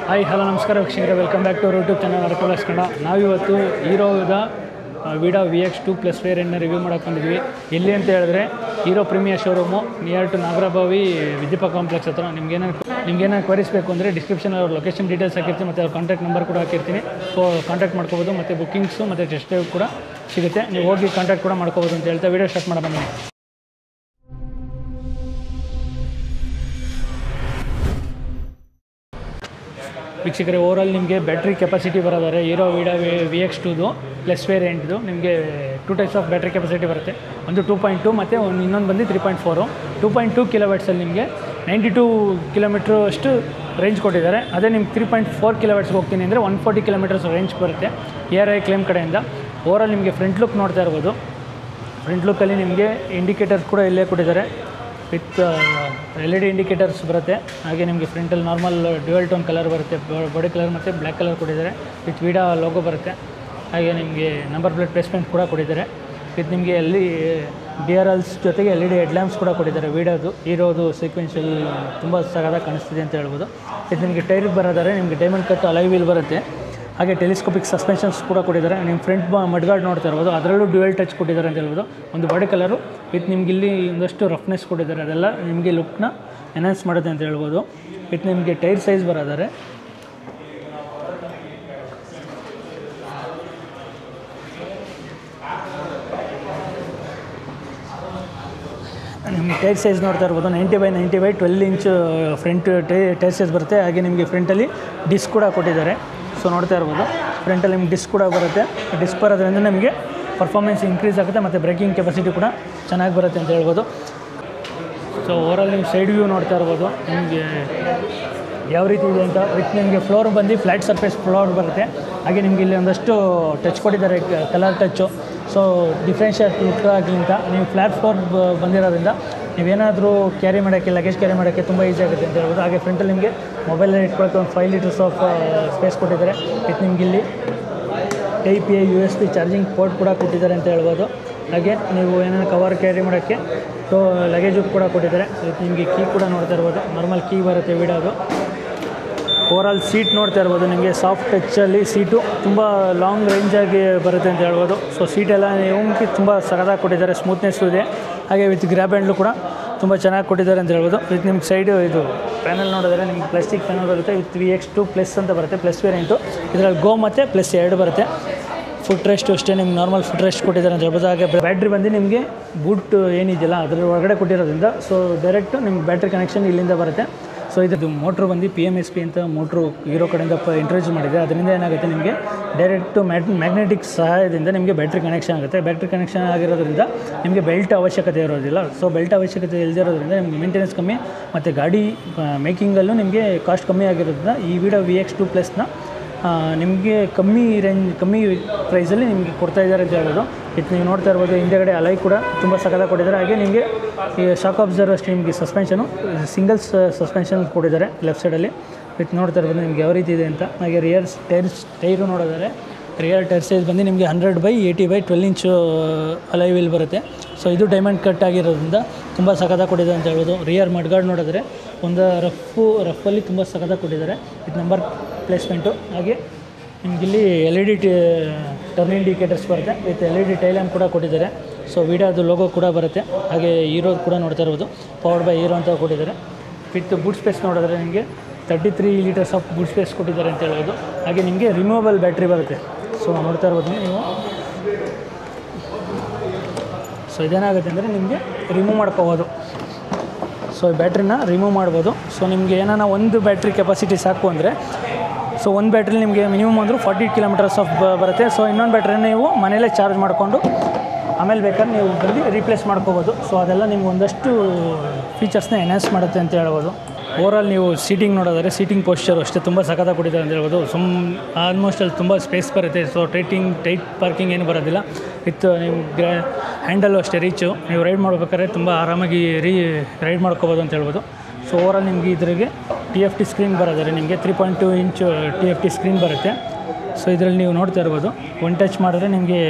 Hi hello ನಮಸ್ಕಾರ ವೀಕ್ಷಕರೇ, welcome back to our YouTube channel ಆರ್ಟೋಲಾಸ್ ಕನ್ನಡ. ನಾವಿವತ್ತು ಹೀರೋದ ವಿಡಾ VX2 ಪ್ಲಸ್ ವೇರಿಯಂಟ್ನ ರಿವ್ಯೂ ಮಾಡೋಕ್ಕೆ ಬಂದಿದ್ವಿ. ಎಲ್ಲಿ ಅಂತ ಹೇಳಿದ್ರೆ Hero Premier showroom near to Nagarabhavi Vidya complex ಹತ್ರ. ನಿಮ್ಗೇನಾದ್ರು ಕ್ವರೀಸ್ ಬೇಕು ಅಂದರೆ ಡಿಸ್ಕ್ರಿಪ್ಷನ್ ಅವ್ರ ಲೊಕೇಶನ್ ಡೀಟೇಲ್ಸ್ ಹಾಕಿರ್ತೀನಿ ಮತ್ತು ಅವ್ರ ಕಾಂಟ್ಯಾಕ್ಟ್ ನಂಬರ್ ಕೂಡ ಹಾಕಿರ್ತೀನಿ. ಸೊ ಕಾಂಟ್ಯಾಕ್ಟ್ ಮಾಡ್ಕೋಬೋದು ಮತ್ತು ಬುಕ್ಕಿಂಗ್ಸು ಮತ್ತು ಟೆಸ್ಟ್ ಡ್ರೈವ್ ಕೂಡ ಸಿಗುತ್ತೆ. ನೀವು ಹೋಗಿ ಕಾಂಟ್ಯಾಕ್ಟ್ ಕೂಡ ಮಾಡ್ಕೋಬೋದು ಅಂತ ಹೇಳ್ತಾ ವೀಡಿಯೋ ಸ್ಟಾರ್ಟ್ ಮಾಡೋಣ ಬನ್ನಿ. ವೀಕ್ಷಕರೇ, ಓವರಾಲ್ ನಿಮಗೆ ಬ್ಯಾಟ್ರಿ ಕೆಪಾಸಿಟಿ ಬರೋದಾರೆ ಹೀರೋ ವಿಡಾ VX2 ಪ್ಲಸ್ ವೇರಿಯಂಟ್ದು ನಿಮಗೆ 2 ಟೈಪ್ಸ್ ಆಫ್ ಬ್ಯಾಟ್ರಿ ಕೆಪಾಸಿಟಿ ಬರುತ್ತೆ. ಒಂದು 2.2 ಮತ್ತು ಇನ್ನೊಂದು ಬಂದು 3.4. 2.2 ಕಿಲೋವ್ಯಾಟ್ಸಲ್ಲಿ ನಿಮಗೆ 92 ಕಿಲೋಮೀಟ್ರ್ ಅಷ್ಟು ರೇಂಜ್ ಕೊಟ್ಟಿದ್ದಾರೆ. ಅದೇ ನಿಮ್ಗೆ 3.4 ಕಿಲೋವ್ಯಾಟ್ಸ್ಗೆ ಹೋಗ್ತೀನಿ ಅಂದರೆ 140 ಕಿಲೋಮೀಟರ್ಸ್ ರೇಂಜ್ ಬರುತ್ತೆ ARAI ಕ್ಲೇಮ್ ಕಡೆಯಿಂದ. ಓವರಾಲ್ ನಿಮಗೆ ಫ್ರಂಟ್ ಲುಕ್ ನೋಡ್ತಾ ಇರ್ಬೋದು. ಫ್ರಂಟ್ ಲುಕ್ಕಲ್ಲಿ ನಿಮಗೆ ಇಂಡಿಕೇಟರ್ಸ್ ಕೂಡ ಇಲ್ಲೇ ಕೊಟ್ಟಿದ್ದಾರೆ ವಿತ್ LED ಇಂಡಿಕೇಟರ್ಸ್ ಬರುತ್ತೆ. ಹಾಗೆ ನಿಮಗೆ ಫ್ರಂಟಲ್ಲಿ ನಾರ್ಮಲ್ ಡ್ಯುಯಲ್ ಟೋನ್ ಕಲರ್ ಬರುತ್ತೆ, ಬಾಡಿ ಕಲರ್ ಮತ್ತು ಬ್ಲ್ಯಾಕ್ ಕಲರ್ ಕೊಟ್ಟಿದ್ದಾರೆ. ವಿತ್ ವಿಡಾ ಲೋಗೋ ಬರುತ್ತೆ. ಹಾಗೆ ನಿಮಗೆ ನಂಬರ್ ಪ್ಲೇಟ್ ಪ್ಲೇಸ್ಮೆಂಟ್ ಕೂಡ ಕೊಟ್ಟಿದ್ದಾರೆ. ವಿತ್ ನಿಮಗೆ ಅಲ್ಲಿ DRLs ಜೊತೆಗೆ LED ಹೆಡ್ಲ್ಯಾಂಪ್ಸ್ ಕೂಡ ಕೊಟ್ಟಿದ್ದಾರೆ. ವಿಡಾದು ಹೀರೋದು ಸೀಕ್ವೆನ್ಷಿಯಲ್ ತುಂಬ ಸಗದಾಗಿ ಕಾಣಿಸ್ತಿದೆ ಅಂತ ಹೇಳ್ಬೋದು. ಇದು ನಿಮಗೆ ಟೈರಿಗೆ ಬರೋದಾರೆ ನಿಮಗೆ ಡೈಮಂಡ್ ಕಟ್ ಅಲಾಯ್ ವೀಲ್ ಬರುತ್ತೆ. ಹಾಗೆ ಟೆಲಿಸ್ಕೋಪಿಕ್ ಸಸ್ಪೆನ್ಷನ್ಸ್ ಕೂಡ ಕೊಟ್ಟಿದ್ದಾರೆ. ನಿಮ್ಮ ಫ್ರಂಟ್ ಮಡ್ಗಾರ್ಡ್ ನೋಡ್ತಾ ಇರ್ಬೋದು, ಅದರಲ್ಲೂ ಡ್ಯುಯಲ್ ಟಚ್ ಕೊಟ್ಟಿದ್ದಾರೆ ಅಂತ ಹೇಳ್ಬೋದು. ಒಂದು ಬಾಡಿ ಕಲರು ವಿತ್ ನಿಮ್ಗೆ ಇಲ್ಲಿ ಒಂದಷ್ಟು ರಫ್ನೆಸ್ ಕೊಟ್ಟಿದ್ದಾರೆ, ಅದೆಲ್ಲ ನಿಮಗೆ ಲುಕ್ನ ಎನ್ಹಾನ್ಸ್ ಮಾಡುತ್ತೆ ಅಂತ ಹೇಳ್ಬೋದು. ವಿತ್ ನಿಮಗೆ ಟೈರ್ ಸೈಜ್ ಬರೋದಾರೆ ನಿಮಗೆ ಟೈರ್ ಸೈಜ್ ನೋಡ್ತಾ ಇರ್ಬೋದು. 90/90 12 ಇಂಚ್ ಫ್ರಂಟ್ ಟೈರ್ ಸೈಜ್ ಬರುತ್ತೆ. ಹಾಗೆ ನಿಮಗೆ ಫ್ರಂಟಲ್ಲಿ ಡಿಸ್ಕ್ ಕೂಡ ಕೊಟ್ಟಿದ್ದಾರೆ. ಸೊ ನೋಡ್ತಾ ಇರ್ಬೋದು, ಫ್ರಂಟಲ್ಲಿ ನಿಮ್ಗೆ ಡಿಸ್ಕ್ ಕೂಡ ಬರುತ್ತೆ. ಡಿಸ್ಕ್ ಬರೋದ್ರಿಂದ ನಿಮಗೆ ಪರ್ಫಾರ್ಮೆನ್ಸ್ ಇನ್ಕ್ರೀಸ್ ಆಗುತ್ತೆ ಮತ್ತು ಬ್ರೇಕಿಂಗ್ ಕೆಪಾಸಿಟಿ ಕೂಡ ಚೆನ್ನಾಗಿ ಬರುತ್ತೆ ಅಂತ ಹೇಳ್ಬೋದು. ಸೊ ಓವರಾಲ್ ನೀವು ಸೈಡ್ ವ್ಯೂ ನೋಡ್ತಾ ಇರ್ಬೋದು ನಿಮಗೆ ಯಾವ ರೀತಿ ಇದೆ ಅಂತ. ವಿತ್ ನಿಮಗೆ ಫ್ಲೋರ್ ಬಂದು ಫ್ಲ್ಯಾಟ್ ಸರ್ಫೇಸ್ ಫ್ಲೋರ್ ಬರುತ್ತೆ. ಹಾಗೆ ನಿಮಗೆ ಇಲ್ಲಿ ಒಂದಷ್ಟು ಟಚ್ ಕೊಟ್ಟಿದ್ದಾರೆ, colour touch. So differential look ಆಗಿಂತ ನೀವು ಫ್ಲ್ಯಾಟ್ ಫ್ಲೋರ್ ಬಂದಿರೋದ್ರಿಂದ ನೀವೇನಾದರೂ ಕ್ಯಾರಿ ಮಾಡೋಕ್ಕೆ, ಲಗೇಜ್ ಕ್ಯಾರಿ ಮಾಡೋಕ್ಕೆ ತುಂಬ ಈಸಿ ಆಗುತ್ತೆ ಅಂತ ಹೇಳ್ಬೋದು. ಹಾಗೆ ಫ್ರಂಟಲ್ಲಿ ನಿಮಗೆ ಮೊಬೈಲಲ್ಲಿ ಇಟ್ಕೊಳ್ಳೋಕ್ಕೆ ಒಂದು 5 ಲೀಟರ್ಸ್ ಆಫ್ ಸ್ಪೇಸ್ ಕೊಟ್ಟಿದ್ದಾರೆ. ವಿತ್ ನಿಮ್ಗೆ ಇಲ್ಲಿ Type A USB charging port ಕೂಡ ಕೊಟ್ಟಿದ್ದಾರೆ ಅಂತ ಹೇಳ್ಬೋದು. ಹಾಗೆ ನೀವು ಏನಾದ್ರು ಕವರ್ ಕ್ಯಾರಿ ಮಾಡೋಕ್ಕೆ ಲಗೇಜು ಕೂಡ ಕೊಟ್ಟಿದ್ದಾರೆ. ವಿತ್ ನಿಮಗೆ ಕೀ ಕೂಡ ನೋಡ್ತಾ ಇರ್ಬೋದು, ನಾರ್ಮಲ್ ಕೀ ಬರುತ್ತೆ ವಿಡಾದು. ಓವರಾಲ್ ಸೀಟ್ ನೋಡ್ತಾ ಇರ್ಬೋದು, ನಿಮಗೆ ಸಾಫ್ಟ್ ಟಚ್ಚಲ್ಲಿ ಸೀಟು ತುಂಬ ಲಾಂಗ್ ರೇಂಜಾಗಿ ಬರುತ್ತೆ ಅಂತ ಹೇಳ್ಬೋದು. ಸೊ ಸೀಟೆಲ್ಲ ನಿಮಗೆ ತುಂಬ ಸಗದಾಗಿ ಕೊಟ್ಟಿದ್ದಾರೆ, ಸ್ಮೂತ್ನೆಸ್ಸು ಇದೆ. ಹಾಗೆ ವಿತ್ ಗ್ರ್ಯಾಬ್ ಹ್ಯಾಂಡ್ಲು ಕೂಡ ತುಂಬ ಚೆನ್ನಾಗಿ ಕೊಟ್ಟಿದ್ದಾರೆ ಅಂತ ಹೇಳ್ಬೋದು. ವಿತ್ ನಿಮ್ಗೆ ಸೈಡು ಇದು ಪ್ಯಾನಲ್ ನೋಡಿದ್ರೆ ನಿಮ್ಗೆ ಪ್ಲಾಸ್ಟಿಕ್ ಪ್ಯಾನಲ್ ಬರುತ್ತೆ. ವಿತ್ VX2 ಪ್ಲಸ್ ಅಂತ ಬರುತ್ತೆ, ಪ್ಲಸ್ ವೇರಿಯಂಟು. ಇದರಲ್ಲಿ ಗೋ ಮತ್ತು ಪ್ಲಸ್ 2 ಬರುತ್ತೆ. ಫುಟ್ ರೆಸ್ಟು ಅಷ್ಟೇ ನಿಮ್ಗೆ ನಾರ್ಮಲ್ ಫುಟ್ ರೆಸ್ಟ್ ಕೊಟ್ಟಿದ್ದಾರೆ ಅಂತ ಹೇಳ್ಬೋದು. ಹಾಗೆ ಬ್ಯಾಟ್ರಿ ಬಂದು ನಿಮಗೆ ಬೂಟ್ ಏನಿದೆಯಲ್ಲ ಅದರ ಒಳಗಡೆ ಕೊಟ್ಟಿರೋದ್ರಿಂದ ಸೊ ಡೈರೆಕ್ಟು ನಿಮ್ಗೆ ಬ್ಯಾಟ್ರಿ ಕನೆಕ್ಷನ್ ಇಲ್ಲಿಂದ ಬರುತ್ತೆ. ಸೊ ಇದು ಮೋಟ್ರು ಬಂದು PMSP ಅಂತ ಮೋಟ್ರು ಹೀರೋ ಕಡೆಯಿಂದ ಇಂಟ್ರೊಡ್ಯೂಸ್ ಮಾಡಿದೆ. ಅದರಿಂದ ಏನಾಗುತ್ತೆ ನಿಮಗೆ ಡೈರೆಕ್ಟು ಮ್ಯಾಗ್ನೆಟಿಕ್ ಸಹಾಯದಿಂದ ನಿಮಗೆ ಬ್ಯಾಟ್ರಿ ಕನೆಕ್ಷನ್ ಆಗುತ್ತೆ. ಬ್ಯಾಟ್ರಿ ಕನೆಕ್ಷನ್ ಆಗಿರೋದ್ರಿಂದ ನಿಮಗೆ ಬೆಲ್ಟ್ ಅವಶ್ಯಕತೆ ಇರೋದಿಲ್ಲ. ಸೊ ಬೆಲ್ಟ್ ಅವಶ್ಯಕತೆ ಇಲ್ಲದಿರೋದ್ರಿಂದ ನಿಮಗೆ ಮೇಂಟೆನೆನ್ಸ್ ಕಮ್ಮಿ ಮತ್ತು ಗಾಡಿ ಮೇಕಿಂಗಲ್ಲೂ ನಿಮಗೆ ಕಾಸ್ಟ್ ಕಮ್ಮಿ ಆಗಿರೋದ್ರಿಂದ ಈ ವಿಡಾ VX2 ಪ್ಲಸ್ನ ನಿಮಗೆ ಕಮ್ಮಿ ಪ್ರೈಸಲ್ಲಿ ನಿಮಗೆ ಕೊಡ್ತಾ ಇದ್ದಾರೆ ಅಂತ ಹೇಳ್ಬೋದು. ಇದು ನೀವು ನೋಡ್ತಾ ಇರ್ಬೋದು, ಹಿಂದೆಗಡೆ ಅಲಾಯ್ ಕೂಡ ತುಂಬ ಸಖತ್ತಾಗಿ ಕೊಟ್ಟಿದ್ದಾರೆ. ಹಾಗೆ ನಿಮಗೆ ಈ ಶಾಕ್ ಅಬ್ಸರ್ವ್ ಅಷ್ಟೇ ನಿಮಗೆ ಸಸ್ಪೆನ್ಷನು ಸಿಂಗಲ್ಸ್ ಸಸ್ಪೆನ್ಷನ್ ಕೊಟ್ಟಿದ್ದಾರೆ ಲೆಫ್ಟ್ ಸೈಡಲ್ಲಿ. ವಿತ್ ನೋಡ್ತಾ ಇರ್ಬೋದು ನಿಮ್ಗೆ ಯಾವ ರೀತಿ ಇದೆ ಅಂತ. ಹಾಗೆ ರಿಯರ್ ಟೈರು ನೋಡಿದರೆ ರಿಯರ್ ಟೈರ್ ಸೈಜ್ ಬಂದು ನಿಮಗೆ 100/80/12 ಇಂಚು ಅಲಾಯ್ ವೀಲ್ ಬರುತ್ತೆ. ಸೊ ಇದು ಡೈಮಂಡ್ ಕಟ್ ಆಗಿರೋದ್ರಿಂದ ತುಂಬ ಸಖತ್ತಾಗಿ ಕೊಟ್ಟಿದೆ ಅಂತ ಹೇಳ್ಬೋದು. ರಿಯರ್ ಮಡ್ಗಾರ್ಡ್ ನೋಡಿದ್ರೆ ಒಂದು ರಫಲ್ಲಿ ತುಂಬ ಸಖತ್ತಾಗಿ ಕೊಟ್ಟಿದ್ದಾರೆ ವಿತ್ ನಂಬರ್ ಪ್ಲೇಸ್ಮೆಂಟು. ಹಾಗೆ ನಿಮಗಿಲ್ಲಿ LED ಟರ್ನ್ ಇಂಡಿಕೇಟರ್ಸ್ ಬರುತ್ತೆ. ವಿತ್ LED ಟೈಲ್ ಲ್ಯಾಂಪ್ ಕೂಡ ಕೊಟ್ಟಿದ್ದಾರೆ. ಸೊ ವಿಡಾದು ಲೋಗೋ ಕೂಡ ಬರುತ್ತೆ. ಹಾಗೆ ಹೀರೋದು ಕೂಡ ನೋಡ್ತಾ ಇರ್ಬೋದು, ಪವರ್ಡ್ ಬೈ ಹೀರೋ ಅಂತ ಕೊಟ್ಟಿದ್ದಾರೆ. ವಿತ್ ಬೂಟ್ ಸ್ಪೇಸ್ ನೋಡಿದ್ರೆ ನಿಮಗೆ 33 ಲೀಟರ್ಸ್ ಆಫ್ ಬೂಟ್ ಸ್ಪೇಸ್ ಕೊಟ್ಟಿದ್ದಾರೆ ಅಂತ ಹೇಳ್ಬೋದು. ಹಾಗೆ ನಿಮಗೆ ರಿಮೂವಬಲ್ ಬ್ಯಾಟ್ರಿ ಬರುತ್ತೆ. ಸೊ ನೋಡ್ತಾ ಇರ್ಬೋದು ನೀವು. ಸೊ ಇದೇನಾಗುತ್ತೆ ಅಂದರೆ ನಿಮಗೆ ರಿಮೂವ್ ಮಾಡ್ಕೋಬೋದು. ಸೊ ಈ ಬ್ಯಾಟ್ರಿನ ರಿಮೂವ್ ಮಾಡ್ಬೋದು. ಸೊ ನಿಮಗೆ ಏನಾನ ಒಂದು ಬ್ಯಾಟ್ರಿ ಕೆಪಾಸಿಟಿ ಸಾಕು ಅಂದರೆ ಸೊ ಒಂದು ಬ್ಯಾಟ್ರಿ ನಿಮಗೆ ಮಿನಿಮಮ್ ಅಂದರೂ 40 ಕಿಲೋಮೀಟರ್ಸ್ ಆಫ್ ಬರುತ್ತೆ. ಸೊ ಇನ್ನೊಂದು ಬ್ಯಾಟ್ರಿನ ನೀವು ಮನೆಯಲ್ಲೇ ಚಾರ್ಜ್ ಮಾಡಿಕೊಂಡು ಆಮೇಲೆ ಬೇಕಾದ್ರೆ ನೀವು ಬಂದು ರೀಪ್ಲೇಸ್ ಮಾಡ್ಕೋಬೋದು. ಸೊ ಅದೆಲ್ಲ ನಿಮ್ಗೆ ಒಂದಷ್ಟು ಫೀಚರ್ಸ್ನ ಎನ್ಹಾನ್ಸ್ ಮಾಡುತ್ತೆ ಅಂತ ಹೇಳ್ಬೋದು. ಓವರಾಲ್ ನೀವು ಸೀಟಿಂಗ್ ನೋಡೋದಾದ್ರೆ ಸೀಟಿಂಗ್ ಪೋಸ್ಚರು ಅಷ್ಟೇ ತುಂಬ ಸಖತ್ತಾಗಿ ಕೊಟ್ಟಿದ್ದಾರೆ ಅಂತ ಹೇಳ್ಬೋದು. ಆಲ್ಮೋಸ್ಟ್ ಅಲ್ಲಿ ತುಂಬ ಸ್ಪೇಸ್ ಬರುತ್ತೆ. ಸೊ ಟೈಟ್ ಪಾರ್ಕಿಂಗ್ ಏನು ಬರೋದಿಲ್ಲ. ವಿತ್ ನೀವು ಹ್ಯಾಂಡಲ್ಲು ಅಷ್ಟೇ ರೀಚು, ನೀವು ರೈಡ್ ಮಾಡ್ಬೇಕಾದ್ರೆ ತುಂಬ ಆರಾಮಾಗಿ ರೈಡ್ ಮಾಡ್ಕೋಬೋದು ಅಂತ ಹೇಳ್ಬೋದು. ಸೊ ಓವರಾಲ್ ನಿಮಗೆ ಇದ್ರಿಗೆ TFT ಸ್ಕ್ರೀನ್ ಬರೋದಾರೆ ನಿಮಗೆ 3.2 ಇಂಚು TFT ಸ್ಕ್ರೀನ್ ಬರುತ್ತೆ. ಸೊ ಇದರಲ್ಲಿ ನೀವು ನೋಡ್ತಾ ಇರ್ಬೋದು, ಒನ್ ಟಚ್ ಮಾಡಿದ್ರೆ ನಿಮಗೆ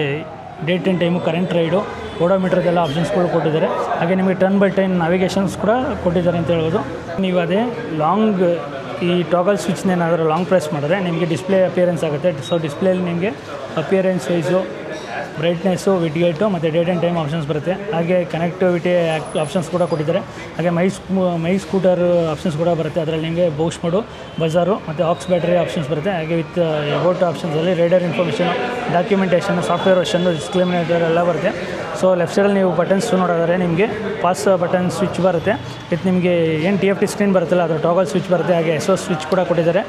date and time, current ride, ಓಡೋಮೀಟ್ರದೆಲ್ಲ ಆಪ್ಷನ್ಸ್ಗಳು ಕೊಟ್ಟಿದ್ದಾರೆ. ಹಾಗೆ ನಿಮಗೆ ಟರ್ನ್ ಬೈ ಟರ್ನ್ ನಾವಿಗೇಷನ್ಸ್ ಕೂಡ ಕೊಟ್ಟಿದ್ದಾರೆ ಅಂತ ಹೇಳ್ಬೋದು. ನೀವು ಅದೇ ಲಾಂಗ್ ಈ ಟಾಗಲ್ ಸ್ವಿಚ್ನ ಏನಾದರೂ ಲಾಂಗ್ ಪ್ರೆಸ್ ಮಾಡಿದ್ರೆ ನಿಮಗೆ ಡಿಸ್ಪ್ಲೇ ಅಪಿಯರೆನ್ಸ್ ಆಗುತ್ತೆ. ಸೊ ಡಿಸ್ಪ್ಲೇಲಿ ನಿಮಗೆ ಅಪಿಯರೆನ್ಸ್ ವೈಸು, ಬ್ರೈಟ್ನೆಸ್ಸು, ವಿಡ್ಗೇಟು ಮತ್ತು ಡೇಟ್ ಆ್ಯಂಡ್ ಟೈಮ್ ಆಪ್ಷನ್ಸ್ ಬರುತ್ತೆ. ಹಾಗೆ ಕನೆಕ್ಟಿವಿಟಿ ಆಪ್ಷನ್ಸ್ ಕೂಡ ಕೊಟ್ಟಿದ್ದಾರೆ. ಹಾಗೆ ಮೈ ಸ್ಕೂಟರ್ ಆಪ್ಷನ್ಸ್ ಕೂಡ ಬರುತ್ತೆ. ಅದರಲ್ಲಿ ನಿಮಗೆ ಬೂಸ್ಟ್ ಮೋಡು, ಬಜಾರು ಮತ್ತು ಆಕ್ಸ್ ಬ್ಯಾಟ್ರಿ ಆಪ್ಷನ್ಸ್ ಬರುತ್ತೆ. ಹಾಗೆ ವಿತ್ ಅಬೌಟ್ ಆಪ್ಷನ್ಸಲ್ಲಿ ರೈಡರ್ ಇನ್ಫಾರ್ಮೇಷನ್, ಡಾಕ್ಯುಮೆಂಟೇಷನ್, ಸಾಫ್ಟ್ವೇರ್ ವರ್ಷನ್ನು, ಡಿಸ್ಕ್ರಿಮಿನೇಟರ್ ಎಲ್ಲ ಬರುತ್ತೆ. ಸೊ ಲೆಫ್ಟ್ ಸೈಡಲ್ಲಿ ನೀವು ಬಟನ್ಸ್ ನೋಡೋದಾದರೆ ನಿಮಗೆ ಪಾಸ್ ಬಟನ್ ಸ್ವಿಚ್ ಬರುತ್ತೆ. ವಿತ್ ನಿಮಗೆ ಏನು TFT ಸ್ಕ್ರೀನ್ ಬರುತ್ತಲ್ಲ ಅದರ ಟಾಗಲ್ ಸ್ವಿಚ್ ಬರುತ್ತೆ. ಹಾಗೆ SOS ಸ್ವಿಚ್ ಕೂಡ ಕೊಟ್ಟಿದ್ದಾರೆ.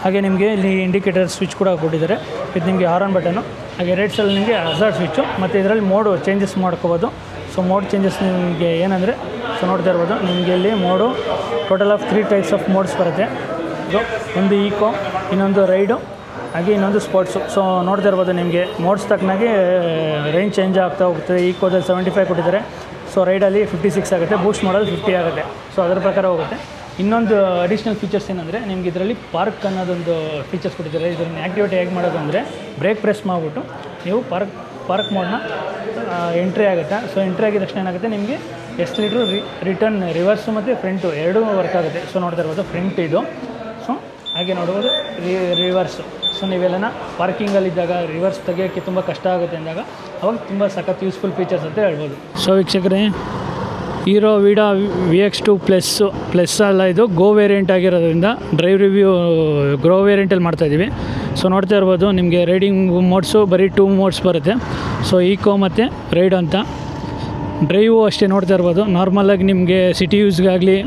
ಹಾಗೆ ನಿಮಗೆ ಇಲ್ಲಿ ಇಂಡಿಕೇಟರ್ ಸ್ವಿಚ್ ಕೂಡ ಕೊಟ್ಟಿದ್ದಾರೆ. ವಿತ್ ನಿಮಗೆ ಹಾರನ್ ಬಟನ್ನು. ಹಾಗೆ ರೈಟ್ ಸೈಡಲ್ಲಿ ನಿಮಗೆ ಹಜಾರ್ಡ್ ಸ್ವಿಚ್ಚು ಮತ್ತು ಇದರಲ್ಲಿ ಮೋಡು ಚೇಂಜಸ್ ಮಾಡ್ಕೋಬೋದು. ಸೊ ಮೋಡ್ ಚೇಂಜಸ್ ನಿಮಗೆ ಏನಂದರೆ ಸೊ ನೋಡ್ತಾ ಇರ್ಬೋದು, ನಿಮಗೆ ಇಲ್ಲಿ mode total of 3 types of modes ಬರುತ್ತೆ. ಒಂದು ಈಕೋ, ಇನ್ನೊಂದು ರೈಡು, ಹಾಗೆ ಇನ್ನೊಂದು ಸ್ಪೋರ್ಟ್ಸು. ಸೊ ನೋಡ್ತಾ ಇರ್ಬೋದು ನಿಮಗೆ ಮೋಡ್ಸ್ ತಕ್ಕನಾಗಿ ರೇಂಜ್ ಚೇಂಜ್ ಆಗ್ತಾ ಹೋಗ್ತದೆ. ಈಕೋದಲ್ಲಿ 75 ಕೊಟ್ಟಿದ್ದಾರೆ. ಸೊ ರೈಡಲ್ಲಿ 56 ಆಗುತ್ತೆ, ಬೂಸ್ಟ್ ಮಾಡಲ್ 50 ಆಗುತ್ತೆ. ಸೊ ಅದರ ಪ್ರಕಾರ ಹೋಗುತ್ತೆ. ಇನ್ನೊಂದು ಅಡಿಷ್ನಲ್ ಫೀಚರ್ಸ್ ಏನಂದರೆ ನಿಮ್ಗೆ ಇದರಲ್ಲಿ ಪಾರ್ಕ್ ಅನ್ನೋದೊಂದು ಫೀಚರ್ಸ್ ಕೊಟ್ಟಿದ್ದಾರೆ. ಇದನ್ನು ಆ್ಯಕ್ಟಿವೇಟ್ ಹೇಗೆ ಮಾಡೋದು ಅಂದರೆ ಬ್ರೇಕ್ ಪ್ರೆಸ್ ಮಾಡಿಬಿಟ್ಟು ನೀವು ಪಾರ್ಕ್ ಮೋಡ್ನ ಎಂಟ್ರಿ ಆಗುತ್ತೆ. ಸೊ ಎಂಟ್ರಿ ಆಗಿದ ತಕ್ಷಣ ಏನಾಗುತ್ತೆ, ನಿಮಗೆ ಎಕ್ಸ್ಲೀಟ್ರು, ರಿಟರ್ನ್, ರಿವರ್ಸು ಮತ್ತು ಫ್ರಂಟು ಎರಡೂ ವರ್ಕ್ ಆಗುತ್ತೆ. ಸೊ ನೋಡ್ತಾ ಇರ್ಬೋದು ಫ್ರಂಟ್ ಇದು. ಸೊ ಹಾಗೆ ನೋಡ್ಬೋದು ರಿವರ್ಸು. ಸೊ ನೀವೆಲ್ಲನ ಪಾರ್ಕಿಂಗಲ್ಲಿದ್ದಾಗ ರಿವರ್ಸ್ ತೆಗಿಯೋಕ್ಕೆ ತುಂಬ ಕಷ್ಟ ಆಗುತ್ತೆ ಅಂದಾಗ ಅವಾಗ ತುಂಬ ಸಖತ್ ಯೂಸ್ಫುಲ್ ಫೀಚರ್ಸ್ ಅಂತ ಹೇಳ್ಬೋದು. ಸೊ ವೀಕ್ಷಕರೇ, ಹೀರೋ ವೀಡಾ VX2 ಪ್ಲಸ್ ಅಲ್ಲ, ಇದು ಗೋ ವೇರಿಯಂಟ್ ಆಗಿರೋದ್ರಿಂದ ಡ್ರೈವ್ ರಿವ್ಯೂ ಗ್ರೋ ವೇರಿಯಂಟಲ್ಲಿ ಮಾಡ್ತಾಯಿದ್ದೀವಿ. ಸೊ ನೋಡ್ತಾ ಇರ್ಬೋದು ನಿಮಗೆ ರೈಡಿಂಗ್ ಮೋಡ್ಸು ಬರೀ 2 ಮೋಡ್ಸ್ ಬರುತ್ತೆ. ಸೊ ಈಕೋ ಮತ್ತು ರೈಡ್ ಅಂತ. ಡ್ರೈವು ಅಷ್ಟೇ ನೋಡ್ತಾ ಇರ್ಬೋದು. ನಾರ್ಮಲಾಗಿ ನಿಮಗೆ ಸಿಟಿ ಯೂಸ್ಗಾಗಲಿ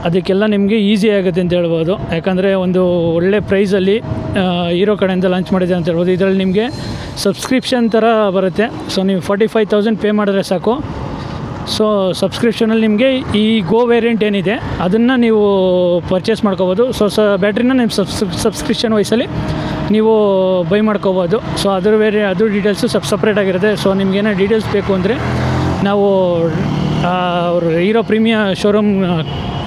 ಅದಕ್ಕೆಲ್ಲ ನಿಮಗೆ ಈಸಿ ಆಗುತ್ತೆ ಅಂತ ಹೇಳ್ಬೋದು. ಯಾಕಂದರೆ ಒಂದು ಒಳ್ಳೆ ಪ್ರೈಸಲ್ಲಿ ಹೀರೋ ಕಡೆಯಿಂದ ಲಾಂಚ್ ಮಾಡಿದೆ ಅಂತ ಹೇಳ್ಬೋದು. ಇದರಲ್ಲಿ ನಿಮಗೆ ಸಬ್ಸ್ಕ್ರಿಪ್ಷನ್ ಥರ ಬರುತ್ತೆ. ಸೊ ನೀವು 45,000 ಪೇ ಮಾಡಿದ್ರೆ ಸಾಕು. ಸೊ ಸಬ್ಸ್ಕ್ರಿಪ್ಷನಲ್ಲಿ ನಿಮಗೆ ಈ ಗೋ ವೇರಿಯಂಟ್ ಏನಿದೆ ಅದನ್ನು ನೀವು ಪರ್ಚೇಸ್ ಮಾಡ್ಕೋಬೋದು. ಸೊ ಬ್ಯಾಟ್ರಿನ ನಿಮ್ಮ ಸಬ್ಸ್ಕ್ರಿಪ್ಷನ್ ವೈಸಲ್ಲಿ ನೀವು ಬೈ ಮಾಡ್ಕೋಬೋದು. ಸೊ ಅದ್ರ ಡೀಟೇಲ್ಸು ಸಪ್ರೇಟಾಗಿರುತ್ತೆ. ಸೊ ನಿಮಗೇನೋ ಡೀಟೇಲ್ಸ್ ಬೇಕು ಅಂದರೆ ನಾವು ಅವರು ಹೀರೋ ಪ್ರೀಮಿಯರ್ ಶೋರೂಮ್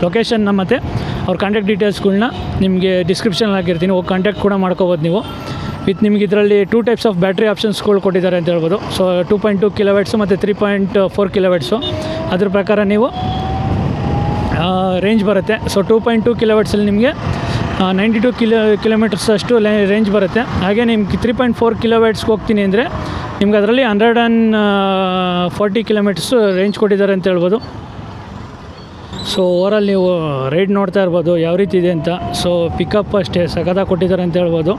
ಲೊಕೇಶನ್ನ ಮತ್ತು ಅವ್ರ ಕಾಂಟ್ಯಾಕ್ಟ್ ಡೀಟೇಲ್ಸ್ಗಳ್ನ ನಿಮಗೆ ಡಿಸ್ಕ್ರಿಪ್ಷನಲ್ಲಿ ಹಾಕಿರ್ತೀನಿ, ಹೋಗಿ ಕಾಂಟ್ಯಾಕ್ಟ್ ಕೂಡ ಮಾಡ್ಕೋಬೋದು ನೀವು. ವಿತ್ ನಿಮಗೆ ಇದರಲ್ಲಿ 2 ಟೈಪ್ಸ್ ಆಫ್ ಬ್ಯಾಟ್ರಿ ಆಪ್ಷನ್ಸ್ಗಳು ಕೊಟ್ಟಿದ್ದಾರೆ ಅಂತ ಹೇಳ್ಬೋದು. ಸೊ 2.2 kW ಮತ್ತು 3.4 kW. ಅದ್ರ ಪ್ರಕಾರ ನೀವು ರೇಂಜ್ ಬರುತ್ತೆ. ಸೊ 2.2 kW ನಿಮಗೆ 92 ಕಿಲೋಮೀಟರ್ಸ್ ಅಷ್ಟು ರೇಂಜ್ ಬರುತ್ತೆ. ಹಾಗೆ ನಿಮ್ಗೆ 3.4 kW ಹೋಗ್ತೀನಿ ಅಂದರೆ ನಿಮ್ಗೆ ಅದರಲ್ಲಿ 140 ಕಿಲೋಮೀಟರ್ಸ್ ರೇಂಜ್ ಕೊಟ್ಟಿದ್ದಾರೆ ಅಂತ ಹೇಳ್ಬೋದು. ಸೊ ಓವರಾಲ್ ನೀವು ರೈಡ್ ನೋಡ್ತಾ ಇರ್ಬೋದು ಯಾವ ರೀತಿ ಇದೆ ಅಂತ. ಸೊ ಪಿಕಪ್ ಅಷ್ಟೇ ಸಖತ್ತಾಗಿ ಕೊಟ್ಟಿದ್ದಾರೆ ಅಂತ ಹೇಳ್ಬೋದು.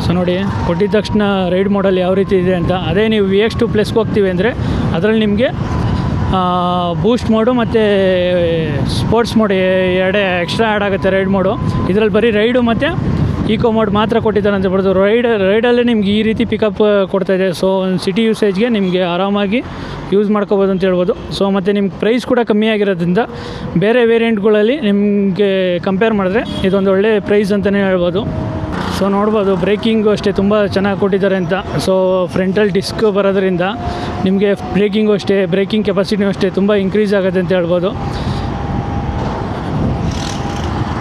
ಸೊ ನೋಡಿ, ಕೊಟ್ಟಿದ್ದ ತಕ್ಷಣ ರೈಡ್ ಮಾಡಲ್ ಯಾವ ರೀತಿ ಇದೆ ಅಂತ. ಅದೇ ನೀವು VX2 ಪ್ಲಸ್ಗೆ ಹೋಗ್ತೀವಿ ಅಂದರೆ ಅದರಲ್ಲಿ ನಿಮಗೆ ಬೂಸ್ಟ್ ಮೋಡು ಮತ್ತು ಸ್ಪೋರ್ಟ್ಸ್ ಮೋಡ್ ಎರಡೇ ಎಕ್ಸ್ಟ್ರಾ ಆ್ಯಡ್ ಆಗುತ್ತೆ ರೈಡ್ ಮೋಡು. ಇದರಲ್ಲಿ ಬರೀ ರೈಡು ಮತ್ತು ಈಕೋ ಮೋಡ್ ಮಾತ್ರ ಕೊಟ್ಟಿದ್ದಾರೆ ಅಂತ ಹೇಳ್ಬೋದು. ರೈಡಲ್ಲೇ ನಿಮ್ಗೆ ಈ ರೀತಿ ಪಿಕಪ್ ಕೊಡ್ತಾಯಿದೆ. ಸೊ ಒಂದು ಸಿಟಿ ಯೂಸೇಜ್ಗೆ ನಿಮಗೆ ಆರಾಮಾಗಿ ಯೂಸ್ ಮಾಡ್ಕೋಬೋದು ಅಂತ ಹೇಳ್ಬೋದು. ಸೊ ಮತ್ತು ನಿಮ್ಗೆ ಪ್ರೈಸ್ ಕೂಡ ಕಮ್ಮಿ ಆಗಿರೋದ್ರಿಂದ ಬೇರೆ ವೇರಿಯಂಟ್ಗಳಲ್ಲಿ ನಿಮಗೆ ಕಂಪೇರ್ ಮಾಡಿದ್ರೆ ಇದೊಂದು ಒಳ್ಳೆ ಪ್ರೈಸ್ ಅಂತಲೇ ಹೇಳ್ಬೋದು. ಸೊ ನೋಡ್ಬೋದು ಬ್ರೇಕಿಂಗು ಅಷ್ಟೇ ತುಂಬ ಚೆನ್ನಾಗಿ ಕೊಟ್ಟಿದ್ದಾರೆ ಅಂತ. ಸೊ ಫ್ರಂಟಲ್ ಡಿಸ್ಕ್ ಬರೋದ್ರಿಂದ ನಿಮಗೆ ಬ್ರೇಕಿಂಗು ಅಷ್ಟೇ, ಬ್ರೇಕಿಂಗ್ ಕೆಪಾಸಿಟಿನೂ ಅಷ್ಟೇ ತುಂಬ ಇನ್ಕ್ರೀಸ್ ಆಗುತ್ತೆ ಅಂತ ಹೇಳ್ಬೋದು.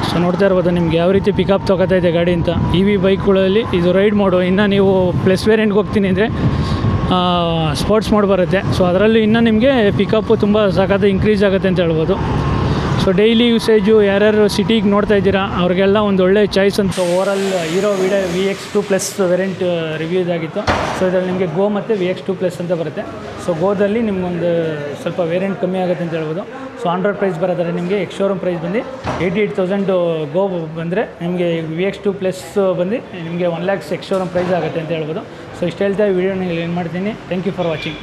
ಸೊ ನೋಡ್ತಾ ಇರ್ಬೋದು ನಿಮ್ಗೆ ಯಾವ ರೀತಿ ಪಿಕಪ್ ತೊಗೋತಾ ಇದೆ ಗಾಡಿ ಅಂತ. EV ಬೈಕ್ಗಳಲ್ಲಿ ಇದು ರೈಡ್ ಮೋಡು. ಇನ್ನು ನೀವು ಪ್ಲಸ್ ವೇರಿಯಂಟ್ಗೆ ಹೋಗ್ತೀನಿ ಅಂದರೆ ಸ್ಪೋರ್ಟ್ಸ್ ಮೋಡ್ ಬರುತ್ತೆ. ಸೊ ಅದರಲ್ಲೂ ಇನ್ನೂ ನಿಮಗೆ ಪಿಕಪ್ಪು ತುಂಬ ಸಖತ್ ಇನ್ಕ್ರೀಸ್ ಆಗುತ್ತೆ ಅಂತ ಹೇಳ್ಬೋದು. ಸೊ ಡೈಲಿ ಯೂಸೇಜು ಯಾರ್ಯಾರು ಸಿಟಿಗೆ ನೋಡ್ತಾ ಇದ್ದೀರಾ ಅವ್ರಿಗೆಲ್ಲ ಒಂದು ಒಳ್ಳೆ ಚಾಯ್ಸ್ ಅಂತ. Overall hero VX2 plus variant review ಇದಾಗಿತ್ತು. ಸೊ ಇದರಲ್ಲಿ ನಿಮಗೆ ಗೋ ಮತ್ತು VX2 ಪ್ಲಸ್ ಅಂತ ಬರುತ್ತೆ. ಸೊ ಗೋದಲ್ಲಿ ನಿಮ್ಗೊಂದು ಸ್ವಲ್ಪ ವೇರಿಯಂಟ್ ಕಮ್ಮಿ ಆಗುತ್ತೆ ಅಂತ ಹೇಳ್ಬೋದು. ಸೊ ಆನ್-ರೋಡ್ ಪ್ರೈಸ್ ಬರೋದಾದ್ರೆ ನಿಮಗೆ ಎಕ್ಸ್ ಶೋರೂಮ್ ಪ್ರೈಸ್ ಬಂದು 88,000 ಗೋ ಬಂದರೆ ನಿಮಗೆ VX2 ಪ್ಲಸ್ ಬಂದು ನಿಮಗೆ 1 lakhs ಎಕ್ಸ್ ಶೋರೂಮ್ ಪ್ರೈಸ್ ಆಗುತ್ತೆ ಅಂತ ಹೇಳ್ಬೋದು. ಸೊ ಇಷ್ಟು ಹೇಳ್ತಾ ವಿಡಿಯೋನ ಏನು ಮಾಡ್ತೀನಿ. Thank you for watching.